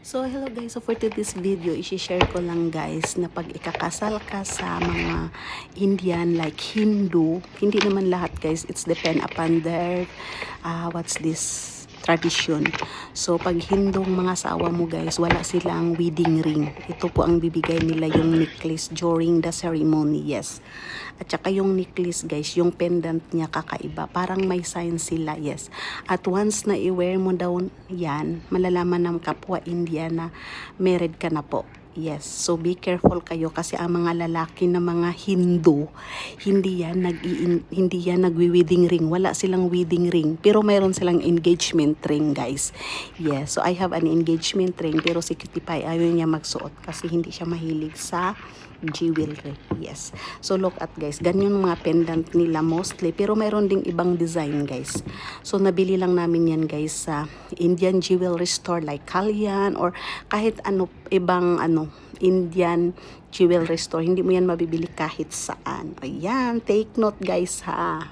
So hello guys, so for today's video, i-share ko lang guys na pag ikakasal ka sa mga Indian like Hindu, hindi naman lahat guys, it's depend upon their what's this tradition. So pag Hindong mga asawa mo guys, wala silang wedding ring. Ito po ang bibigay nila yung necklace during the ceremony, yes. At saka yung necklace guys, yung pendant niya kakaiba, parang may sign sila, yes. At once na i-wear mo daw yan, malalaman ng kapwa India na married ka na po. Yes, so be careful kayo kasi ang mga lalaki na mga Hindu, hindi yan nagwi-wedding ring. Wala silang wedding ring, pero mayroon silang engagement ring, guys. Yes, so I have an engagement ring, pero si Cutie Pie ayaw niya magsuot kasi hindi siya mahilig sa jewelry. Yes. So look at guys, ganyan mga pendant nila mostly, pero mayroon ding ibang design guys. So nabili lang namin yan guys sa Indian jewelry store like Kalyan or kahit ano ibang Indian jewelry store. Hindi mo yan mabibili kahit saan. Ayan, take note guys ha.